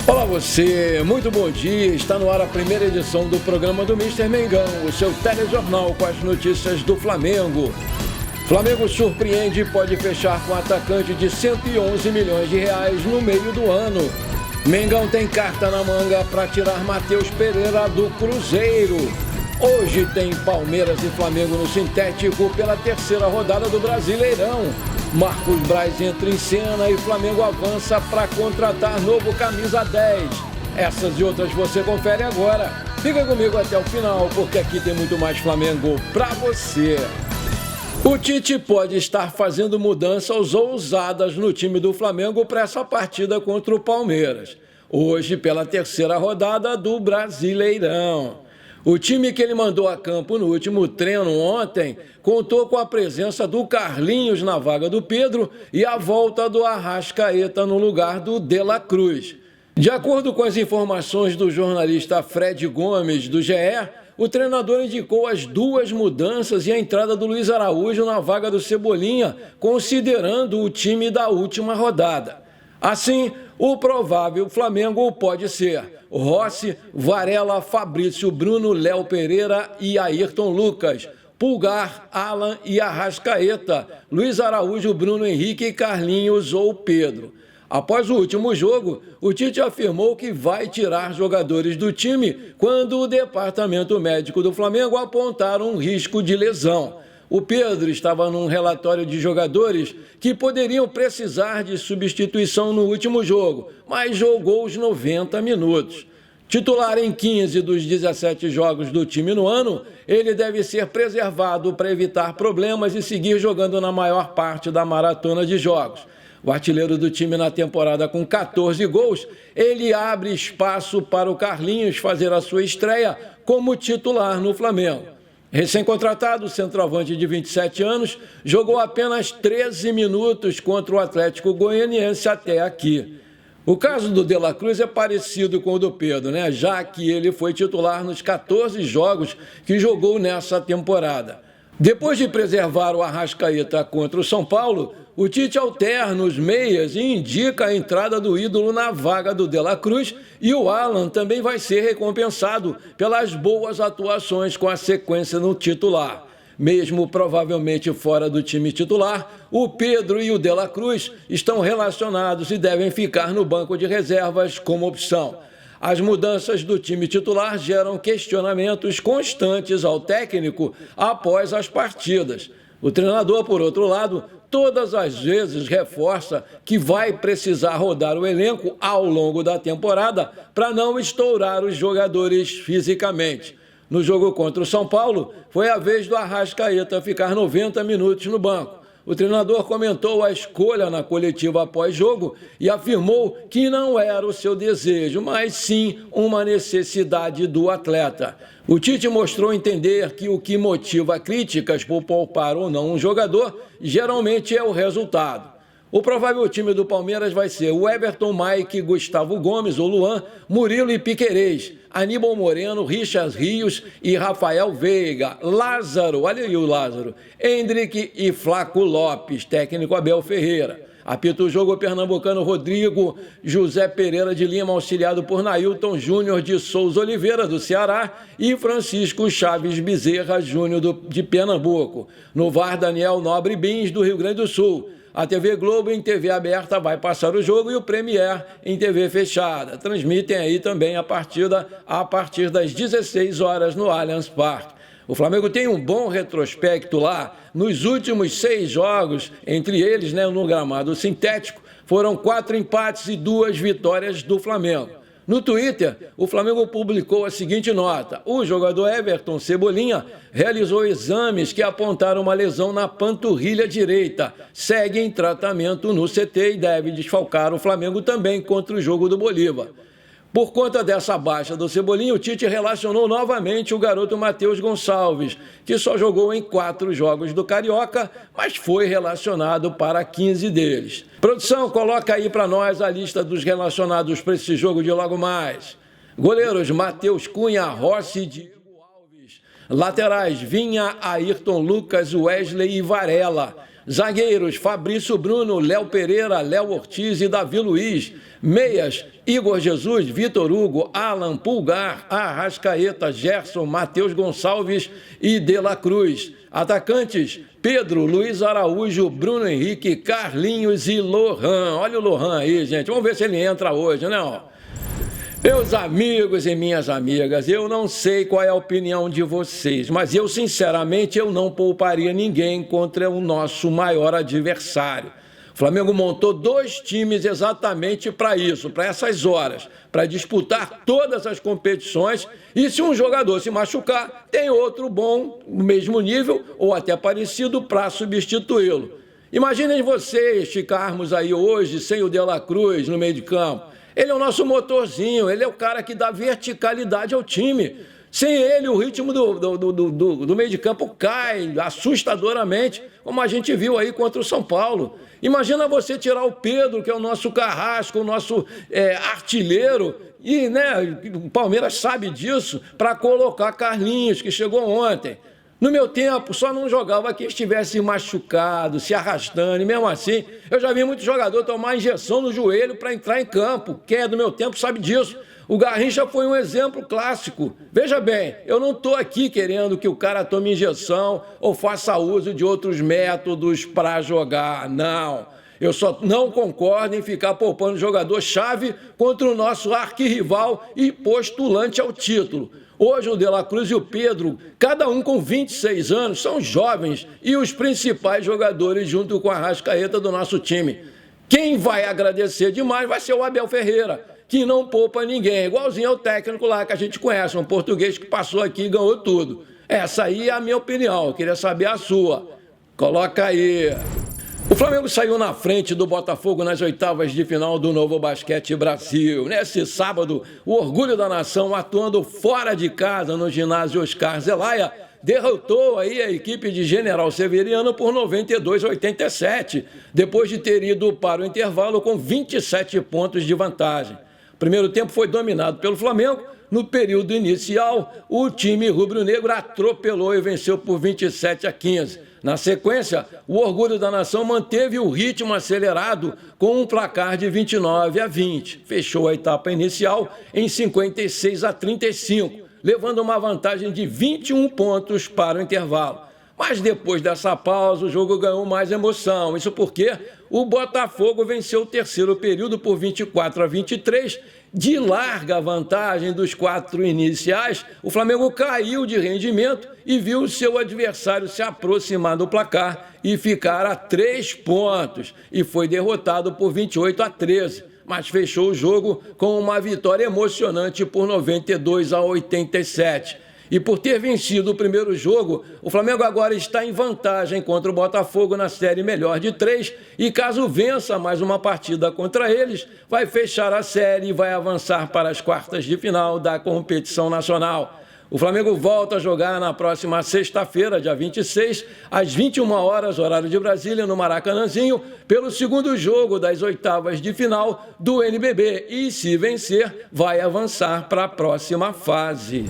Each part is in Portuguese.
Olá você, muito bom dia, está no ar a primeira edição do programa do Mister Mengão, o seu telejornal com as notícias do Flamengo. Flamengo surpreende e pode fechar com atacante de 111 milhões de reais no meio do ano. Mengão tem carta na manga para tirar Matheus Pereira do Cruzeiro. Hoje tem Palmeiras e Flamengo no sintético pela terceira rodada do Brasileirão. Marcos Braz entra em cena e Flamengo avança para contratar novo camisa 10. Essas e outras você confere agora. Fica comigo até o final, porque aqui tem muito mais Flamengo para você. O Tite pode estar fazendo mudanças ousadas no time do Flamengo para essa partida contra o Palmeiras. Hoje, pela terceira rodada do Brasileirão. O time que ele mandou a campo no último treino ontem contou com a presença do Carlinhos na vaga do Pedro e a volta do Arrascaeta no lugar do De La Cruz. De acordo com as informações do jornalista Fred Gomes, do GE, o treinador indicou as duas mudanças e a entrada do Luiz Araújo na vaga do Cebolinha, considerando o time da última rodada. Assim, o provável Flamengo pode ser Rossi, Varela, Fabrício, Bruno, Léo Pereira e Ayrton Lucas, Pulgar, Alan e Arrascaeta, Luiz Araújo, Bruno Henrique, Carlinhos ou Pedro. Após o último jogo, o Tite afirmou que vai tirar jogadores do time quando o departamento médico do Flamengo apontar um risco de lesão. O Pedro estava num relatório de jogadores que poderiam precisar de substituição no último jogo, mas jogou os 90 minutos. Titular em 15 dos 17 jogos do time no ano, ele deve ser preservado para evitar problemas e seguir jogando na maior parte da maratona de jogos. O artilheiro do time na temporada com 14 gols, ele abre espaço para o Carlinhos fazer a sua estreia como titular no Flamengo. Recém-contratado, o centroavante de 27 anos jogou apenas 13 minutos contra o Atlético Goianiense até aqui. O caso do De La Cruz é parecido com o do Pedro, já que ele foi titular nos 14 jogos que jogou nessa temporada. Depois de preservar o Arrascaeta contra o São Paulo, o Tite alterna os meias e indica a entrada do ídolo na vaga do De La Cruz e o Alan também vai ser recompensado pelas boas atuações com a sequência no titular. Mesmo provavelmente fora do time titular, o Pedro e o De La Cruz estão relacionados e devem ficar no banco de reservas como opção. As mudanças do time titular geram questionamentos constantes ao técnico após as partidas. O treinador, por outro lado, todas as vezes reforça que vai precisar rodar o elenco ao longo da temporada para não estourar os jogadores fisicamente. No jogo contra o São Paulo, foi a vez do Arrascaeta ficar 90 minutos no banco. O treinador comentou a escolha na coletiva após jogo e afirmou que não era o seu desejo, mas sim uma necessidade do atleta. O Tite mostrou entender que o que motiva críticas por poupar ou não um jogador geralmente é o resultado. O provável time do Palmeiras vai ser o Everton, Mike, Gustavo Gomes ou Luan, Murilo e Piquerez, Aníbal Moreno, Richard Rios e Rafael Veiga, Lázaro, olha aí o Lázaro, Hendrick e Flaco Lopes, técnico Abel Ferreira. Apita o jogo o pernambucano Rodrigo José Pereira de Lima, auxiliado por Nailton Júnior de Souza Oliveira, do Ceará, e Francisco Chaves Bezerra Júnior, de Pernambuco. No VAR, Daniel Nobre Bins, do Rio Grande do Sul. A TV Globo em TV aberta vai passar o jogo e o Premier em TV fechada. Transmitem aí também a partida a partir das 16 horas no Allianz Parque. O Flamengo tem um bom retrospecto lá. Nos últimos 6 jogos, entre eles, no gramado sintético, foram 4 empates e 2 vitórias do Flamengo. No Twitter, o Flamengo publicou a seguinte nota: o jogador Everton Cebolinha realizou exames que apontaram uma lesão na panturrilha direita, segue em tratamento no CT e deve desfalcar o Flamengo também contra o jogo do Bolívar. Por conta dessa baixa do Cebolinha, o Tite relacionou novamente o garoto Matheus Gonçalves, que só jogou em 4 jogos do Carioca, mas foi relacionado para 15 deles. Produção, coloca aí para nós a lista dos relacionados para esse jogo de logo mais. Goleiros: Matheus Cunha, Rossi e Diego Alves. Laterais: Vinha, Ayrton Lucas, Wesley e Varela. Zagueiros, Fabrício Bruno, Léo Pereira, Léo Ortiz e Davi Luiz. Meias, Igor Jesus, Vitor Hugo, Alan, Pulgar, Arrascaeta, Gerson, Matheus Gonçalves e De La Cruz. Atacantes, Pedro, Luiz Araújo, Bruno Henrique, Carlinhos e Lohan. Olha o Lohan aí, gente. Vamos ver se ele entra hoje, né? Meus amigos e minhas amigas, eu não sei qual é a opinião de vocês, mas eu, sinceramente, eu não pouparia ninguém contra o nosso maior adversário. O Flamengo montou 2 times exatamente para isso, para essas horas, para disputar todas as competições e se um jogador se machucar, tem outro bom, no mesmo nível ou até parecido para substituí-lo. Imaginem vocês ficarmos aí hoje sem o De La Cruz no meio de campo. Ele é o nosso motorzinho, ele é o cara que dá verticalidade ao time. Sem ele, o ritmo do meio de campo cai assustadoramente, como a gente viu aí contra o São Paulo. Imagina você tirar o Pedro, que é o nosso carrasco, o nosso artilheiro, e né, o Palmeiras sabe disso, para colocar Carlinhos, que chegou ontem. No meu tempo, só não jogava quem estivesse machucado, se arrastando, e mesmo assim, eu já vi muito jogador tomar injeção no joelho para entrar em campo. Quem é do meu tempo sabe disso. O Garrincha foi um exemplo clássico. Veja bem, eu não estou aqui querendo que o cara tome injeção ou faça uso de outros métodos para jogar, não. Eu só não concordo em ficar poupando jogador-chave contra o nosso arquirrival e postulante ao título. Hoje o De La Cruz e o Pedro, cada um com 26 anos, são jovens e os principais jogadores junto com a Arrascaeta do nosso time. Quem vai agradecer demais vai ser o Abel Ferreira, que não poupa ninguém, igualzinho ao técnico lá que a gente conhece, um português que passou aqui e ganhou tudo. Essa aí é a minha opinião, eu queria saber a sua. Coloca aí. O Flamengo saiu na frente do Botafogo nas oitavas de final do Novo Basquete Brasil. Nesse sábado, o Orgulho da Nação, atuando fora de casa no ginásio Oscar Zelaya, derrotou aí a equipe de General Severiano por 92-87, depois de ter ido para o intervalo com 27 pontos de vantagem. O primeiro tempo foi dominado pelo Flamengo. No período inicial, o time rubro-negro atropelou e venceu por 27-15. Na sequência, o Orgulho da Nação manteve o ritmo acelerado com um placar de 29-20. Fechou a etapa inicial em 56-35, levando uma vantagem de 21 pontos para o intervalo. Mas depois dessa pausa, o jogo ganhou mais emoção. Isso porque o Botafogo venceu o terceiro período por 24-23, de larga vantagem dos 4 iniciais. O Flamengo caiu de rendimento e viu o seu adversário se aproximar do placar e ficar a 3 pontos. E foi derrotado por 28-13. Mas fechou o jogo com uma vitória emocionante por 92-87. E por ter vencido o primeiro jogo, o Flamengo agora está em vantagem contra o Botafogo na série melhor de 3 e caso vença mais uma partida contra eles, vai fechar a série e vai avançar para as quartas de final da competição nacional. O Flamengo volta a jogar na próxima sexta-feira, dia 26, às 21 horas, horário de Brasília, no Maracanãzinho, pelo segundo jogo das oitavas de final do NBB e, se vencer, vai avançar para a próxima fase.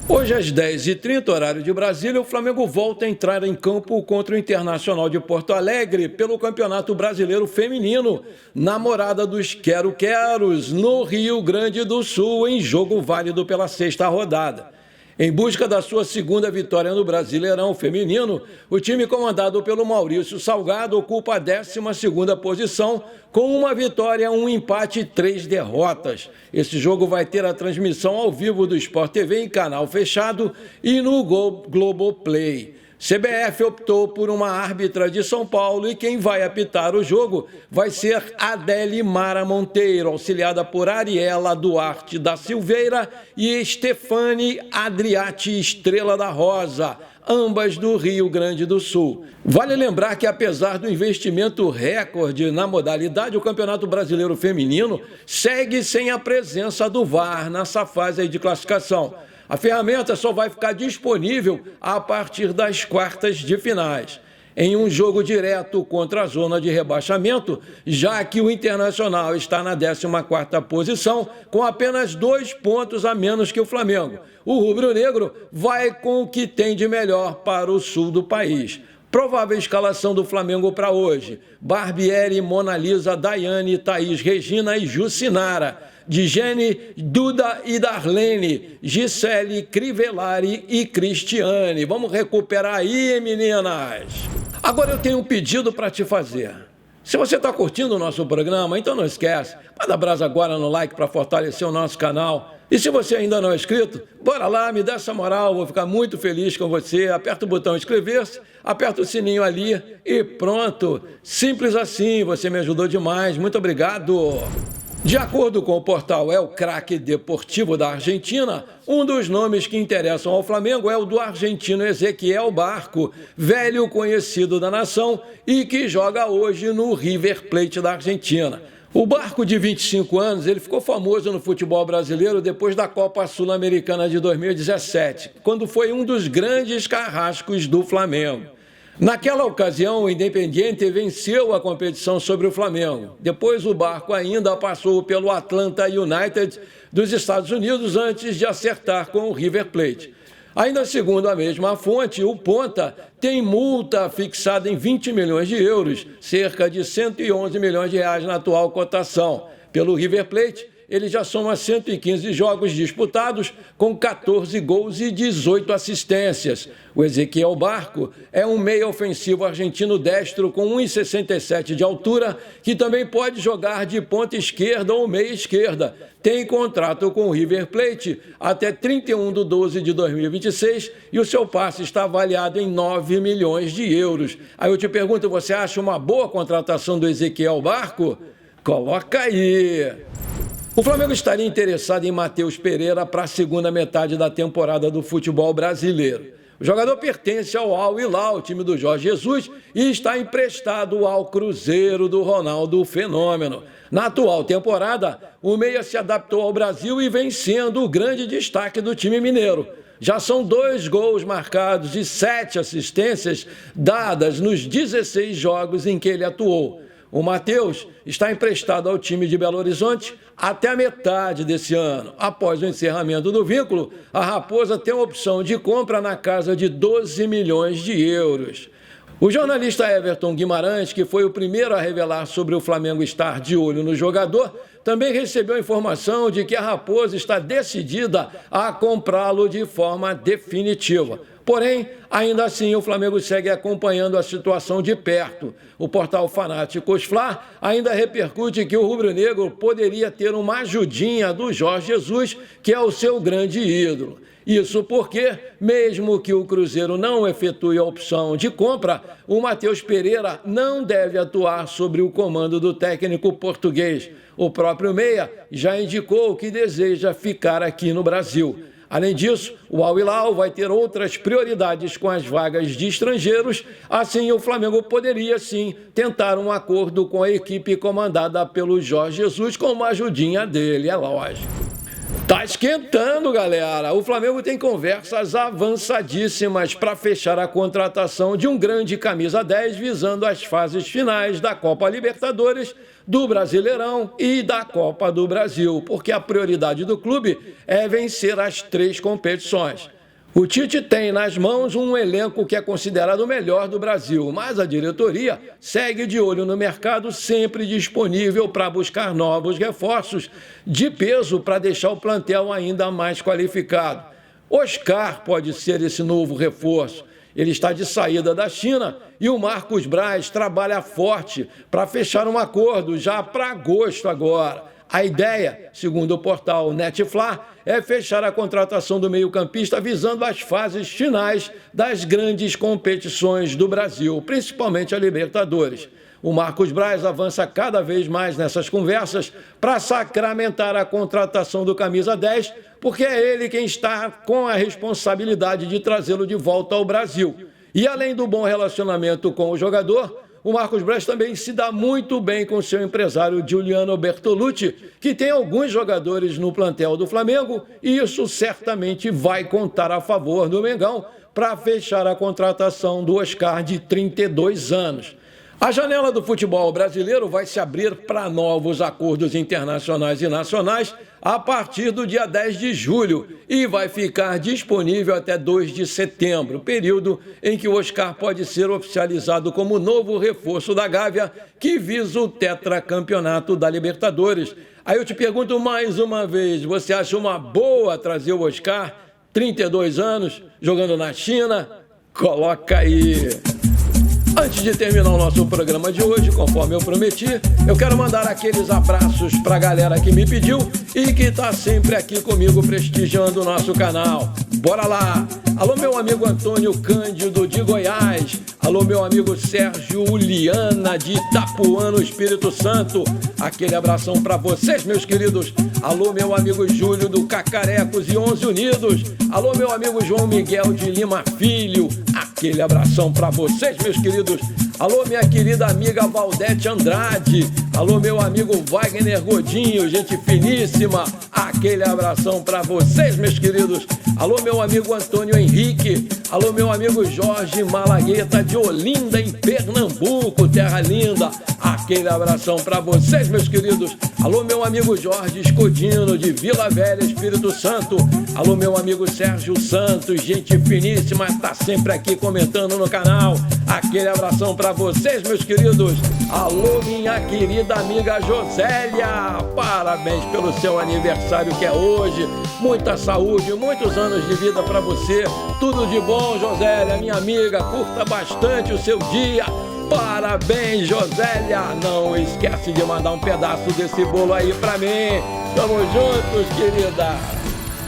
Hoje, às 10h30, horário de Brasília, o Flamengo volta a entrar em campo contra o Internacional de Porto Alegre pelo Campeonato Brasileiro Feminino, na Morada dos Quero-Queros, no Rio Grande do Sul, em jogo válido pela 6ª rodada. Em busca da sua segunda vitória no Brasileirão Feminino, o time comandado pelo Maurício Salgado ocupa a 12ª posição com uma vitória, um empate e 3 derrotas. Esse jogo vai ter a transmissão ao vivo do Sport TV em canal fechado e no Globoplay. CBF optou por uma árbitra de São Paulo e quem vai apitar o jogo vai ser Adele Mara Monteiro, auxiliada por Ariela Duarte da Silveira e Stefane Adriati Estrela da Rosa, ambas do Rio Grande do Sul. Vale lembrar que, apesar do investimento recorde na modalidade, o Campeonato Brasileiro Feminino segue sem a presença do VAR nessa fase de classificação. A ferramenta só vai ficar disponível a partir das quartas de finais. Em um jogo direto contra a zona de rebaixamento, já que o Internacional está na 14ª posição, com apenas 2 pontos a menos que o Flamengo. O rubro-negro vai com o que tem de melhor para o sul do país. Provável escalação do Flamengo para hoje: Barbieri, Mona Lisa, Daiane, Thaís, Regina e Jucinara. Digene, Duda e Darlene, Gisele, Crivellari e Cristiane. Vamos recuperar aí, meninas. Agora eu tenho um pedido para te fazer. Se você está curtindo o nosso programa, então não esquece, manda brasa agora no like para fortalecer o nosso canal. E se você ainda não é inscrito, bora lá, me dá essa moral, vou ficar muito feliz com você. Aperta o botão inscrever-se, aperta o sininho ali e pronto. Simples assim, você me ajudou demais, muito obrigado. De acordo com o portal El Craque Deportivo da Argentina, um dos nomes que interessam ao Flamengo é o do argentino Ezequiel Barco, velho conhecido da nação e que joga hoje no River Plate da Argentina. O Barco, de 25 anos, ele ficou famoso no futebol brasileiro depois da Copa Sul-Americana de 2017, quando foi um dos grandes carrascos do Flamengo. Naquela ocasião, o Independiente venceu a competição sobre o Flamengo. Depois, o Barco ainda passou pelo Atlanta United dos Estados Unidos antes de acertar com o River Plate. Ainda segundo a mesma fonte, o ponta tem multa fixada em 20 milhões de euros, cerca de 111 milhões de reais na atual cotação. Pelo River Plate, ele já soma 115 jogos disputados, com 14 gols e 18 assistências. O Ezequiel Barco é um meia ofensivo argentino destro com 1,67 de altura, que também pode jogar de ponta esquerda ou meia esquerda. Tem contrato com o River Plate até 31/12/2026 e o seu passe está avaliado em 9 milhões de euros. Aí eu te pergunto, você acha uma boa contratação do Ezequiel Barco? Coloca aí! O Flamengo estaria interessado em Matheus Pereira para a segunda metade da temporada do futebol brasileiro. O jogador pertence ao Al Hilal, time do Jorge Jesus, e está emprestado ao Cruzeiro do Ronaldo Fenômeno. Na atual temporada, o meia se adaptou ao Brasil e vem sendo o grande destaque do time mineiro. Já são 2 gols marcados e 7 assistências dadas nos 16 jogos em que ele atuou. O Matheus está emprestado ao time de Belo Horizonte até a metade desse ano. Após o encerramento do vínculo, a Raposa tem a opção de compra na casa de 12 milhões de euros. O jornalista Everton Guimarães, que foi o primeiro a revelar sobre o Flamengo estar de olho no jogador, também recebeu a informação de que a Raposa está decidida a comprá-lo de forma definitiva. Porém, ainda assim, o Flamengo segue acompanhando a situação de perto. O portal Fanáticos Fla ainda repercute que o rubro-negro poderia ter uma ajudinha do Jorge Jesus, que é o seu grande ídolo. Isso porque, mesmo que o Cruzeiro não efetue a opção de compra, o Matheus Pereira não deve atuar sobre o comando do técnico português. O próprio meia já indicou que deseja ficar aqui no Brasil. Além disso, o Al Hilal vai ter outras prioridades com as vagas de estrangeiros, assim o Flamengo poderia sim tentar um acordo com a equipe comandada pelo Jorge Jesus com uma ajudinha dele, é lógico. Tá esquentando, galera. O Flamengo tem conversas avançadíssimas para fechar a contratação de um grande camisa 10 visando as fases finais da Copa Libertadores, do Brasileirão e da Copa do Brasil, porque a prioridade do clube é vencer as 3 competições. O Tite tem nas mãos um elenco que é considerado o melhor do Brasil, mas a diretoria segue de olho no mercado, sempre disponível para buscar novos reforços de peso para deixar o plantel ainda mais qualificado. Oscar pode ser esse novo reforço. Ele está de saída da China e o Marcos Braz trabalha forte para fechar um acordo já para agosto agora. A ideia, segundo o portal Netflix, é fechar a contratação do meio-campista visando as fases finais das grandes competições do Brasil, principalmente a Libertadores. O Marcos Braz avança cada vez mais nessas conversas para sacramentar a contratação do camisa 10, porque é ele quem está com a responsabilidade de trazê-lo de volta ao Brasil. E além do bom relacionamento com o jogador, o Marcos Braz também se dá muito bem com seu empresário Giuliano Bertolucci, que tem alguns jogadores no plantel do Flamengo, e isso certamente vai contar a favor do Mengão para fechar a contratação do Oscar de 32 anos. A janela do futebol brasileiro vai se abrir para novos acordos internacionais e nacionais a partir do dia 10 de julho e vai ficar disponível até 2 de setembro, período em que o Oscar pode ser oficializado como novo reforço da Gávea, que visa o tetracampeonato da Libertadores. Aí eu te pergunto mais uma vez, você acha uma boa trazer o Oscar, 32 anos, jogando na China? Coloca aí! Antes de terminar o nosso programa de hoje, conforme eu prometi, eu quero mandar aqueles abraços para a galera que me pediu e que está sempre aqui comigo prestigiando o nosso canal. Bora lá! Alô, meu amigo Antônio Cândido de Goiás. Alô, meu amigo Sérgio Uliana de Itapuã, no Espírito Santo. Aquele abração para vocês, meus queridos. Alô, meu amigo Júlio do Cacarecos e 11 Unidos. Alô, meu amigo João Miguel de Lima Filho. Aquele abração para vocês, meus queridos. Alô, minha querida amiga Valdete Andrade. Alô, meu amigo Wagner Godinho, gente finíssima. Aquele abração para vocês, meus queridos. Alô, meu amigo Antônio Henrique. Alô, meu amigo Jorge Malagueta de Olinda, em Pernambuco, terra linda. Aquele abração para vocês, meus queridos. Alô, meu amigo Jorge Escudino, de Vila Velha, Espírito Santo. Alô, meu amigo Sérgio Santos, gente finíssima, tá sempre aqui comentando no canal. Aquele abração para vocês, meus queridos. Alô, minha querida amiga Josélia, parabéns pelo seu aniversário que é hoje. Muita saúde, muitos anos de vida para você. Tudo de bom, Josélia, minha amiga. Curta bastante o seu dia. Parabéns, Josélia. Não esquece de mandar um pedaço desse bolo aí para mim. Tamo juntos, querida.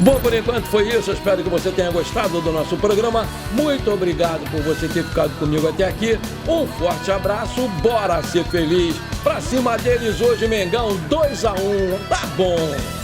Bom, por enquanto foi isso. Eu espero que você tenha gostado do nosso programa. Muito obrigado por você ter ficado comigo até aqui. Um forte abraço. Bora ser feliz. Pra cima deles hoje, Mengão, 2-1. Tá bom.